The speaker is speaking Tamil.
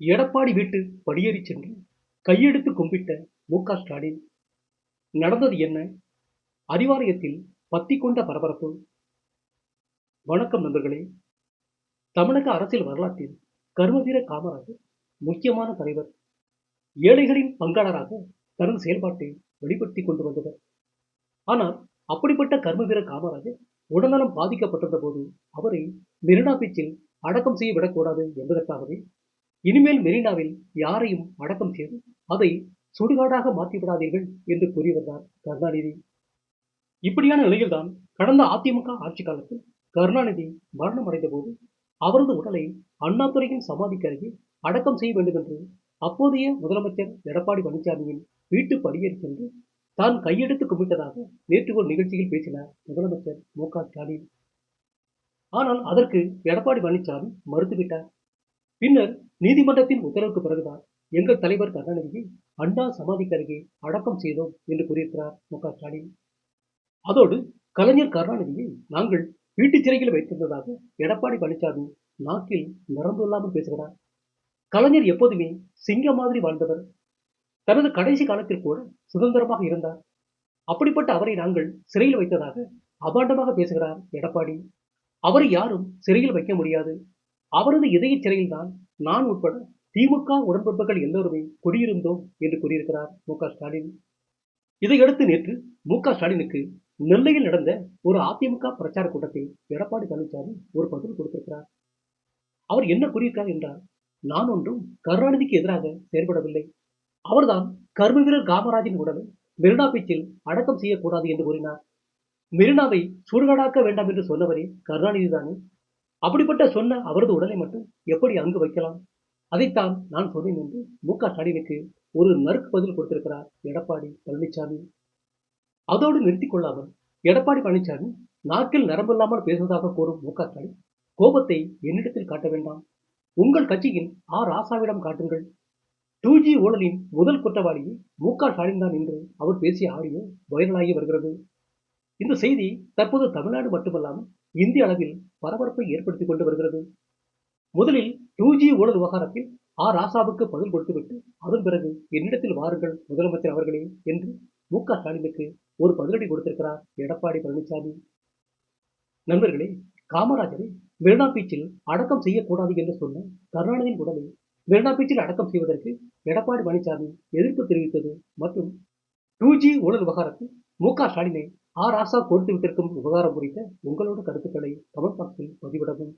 எடப்பாடி வீட்டு படியேறிச் சென்று கையெடுத்து கும்பிட்ட மு.க.ஸ்டாலின். நடந்தது என்ன? அறிவாலயத்தில் பத்திக்கொண்ட பரபரப்பு. வணக்கம் நண்பர்களே. தமிழக அரசியல் வரலாற்றில் கர்மவீர காமராஜர் முக்கியமான தலைவர். ஏழைகளின் பங்காளராக தனது செயல்பாட்டை வெளிப்படுத்திக் கொண்டு வந்தவர். ஆனால் அப்படிப்பட்ட கர்மவீர காமராஜர் உடல்நலம் பாதிக்கப்பட்டிருந்த போது அவரை மெரினா பீச்சில் அடக்கம் செய்ய விடக்கூடாது என்பதற்காகவே இனிமேல் மெரினாவில் யாரையும் அடக்கம் செய்து அதை சுடுகாடாக மாற்றிவிடாதீர்கள் என்று கூறியவர்தான் கருணாநிதி. இப்படியான நிலையில்தான் கடந்த அதிமுக ஆட்சி காலத்தில் கருணாநிதி மரணம் அடைந்த போது அவரது உடலை அண்ணாதுரையின் சமாதிக்கு அருகே அடக்கம் செய்ய வேண்டும் என்று அப்போதைய முதலமைச்சர் எடப்பாடி பழனிசாமியின் வீட்டு படியேறி சென்று தான் கையெடுத்து கும்பிட்டதாக நேற்று ஒரு நிகழ்ச்சியில் பேசினார் முதலமைச்சர் மு.க.ஸ்டாலின். ஆனால் அதற்கு எடப்பாடி பழனிசாமி மறுத்துவிட்டார். பின்னர் நீதிமன்றத்தின் உத்தரவுக்கு பிறகுதான் எங்கள் தலைவர் கருணாநிதியை அண்ணா சமாதிக்கு அருகே அடக்கம் செய்தோம் என்று கூறியிருக்கிறார் மு.க.ஸ்டாலின். அதோடு கலைஞர் கருணாநிதியை நாங்கள் வீட்டுச் சிறையில் வைத்திருந்ததாக எடப்பாடி பழனிசாமி நாக்கில் நரம்பு இல்லாமல் பேசுகிறார். கலைஞர் எப்போதுமே சிங்கம் மாதிரி வாழ்ந்தவர். தனது கடைசி காலத்தில் கூட சுதந்திரமாக இருந்தார். அப்படிப்பட்ட அவரை நாங்கள் சிறையில் வைத்ததாக அபாண்டமாக பேசுகிறார் எடப்பாடி. அவரை யாரும் சிறையில் வைக்க முடியாது. அவரது இதய சிறையில்தான் நான் உட்பட திமுக உடன்பிறப்புகள் எல்லோருமே குடியிருந்தோம் என்று கூறியிருக்கிறார் மு.க.ஸ்டாலின். இதையடுத்து நேற்று மு.க.ஸ்டாலினுக்கு நெல்லையில் நடந்த ஒரு அதிமுக பிரச்சார கூட்டத்தில் எடப்பாடி பழனிசாமி ஒரு பதில் கொடுத்திருக்கிறார். அவர் என்ன கூறியிருக்கிறார் என்றால், நான் ஒன்றும் கருணாநிதிக்கு எதிராக செயல்படவில்லை. அவர்தான் கர்ம வீரர் காமராஜின் உடலை மெரினா பீச்சில் அடக்கம் செய்யக்கூடாது என்று கூறினார். மெரினாவை சுடுகாடாக்க வேண்டாம் என்று சொன்னவரே கருணாநிதி தானே. அப்படிப்பட்ட சொன்ன அவரது உடலை மட்டும் எப்படி அங்கு வைக்கலாம்? அதைத்தான் நான் சொன்னேன் என்று மு.க.ஸ்டாலினுக்கு ஒரு நறுக்கு பதில் கொடுத்திருக்கிறார் எடப்பாடி பழனிசாமி. அதோடு நிறுத்திக் கொள்ளாமல் எடப்பாடி பழனிசாமி நாக்கில் நரம்பில்லாமல் பேசுவதாக கூறும் மு.க.ஸ்டாலின் கோபத்தை என்னிடத்தில் காட்ட வேண்டாம், உங்கள் கட்சியின் ராசாவிடம் காட்டுங்கள். 2G ஊழலின் முதல் குற்றவாளியை மு.க.ஸ்டாலின் தான் என்று அவர் பேசிய ஆடியோ வைரலாகி வருகிறது. இந்த செய்தி தற்போது தமிழ்நாடு மட்டுமல்லாமல் இந்திய அளவில் பரபரப்பை ஏற்படுத்திக் கொண்டு வருகிறது. முதலில் 2G ஊழல் விவகாரத்தில் ராசாவுக்கு பதில் கொடுத்துவிட்டு அதன் பிறகு என்னிடத்தில் வாருங்கள் முதலமைச்சர் அவர்களே என்று மு.க.ஸ்டாலினுக்கு ஒரு பதிலடி கொடுத்திருக்கிறார் எடப்பாடி பழனிசாமி. நண்பர்களே, காமராஜரை மெரினா பீச்சில் அடக்கம் செய்யக்கூடாது என்று சொன்ன கருணாநிதியின் உடலை மெரினா பீச்சில் அடக்கம் செய்வதற்கு எடப்பாடி பழனிசாமி எதிர்ப்பு தெரிவித்தது மற்றும் 2G ஊழல் விவகாரத்தில் மு.க.ஸ்டாலினை ராசா கொடுத்து விட்டிருக்கும் விவகாரம் குறித்த உங்களோட கருத்துக்களை கமெண்ட் பாக்ஸில் பதிவிடவும்.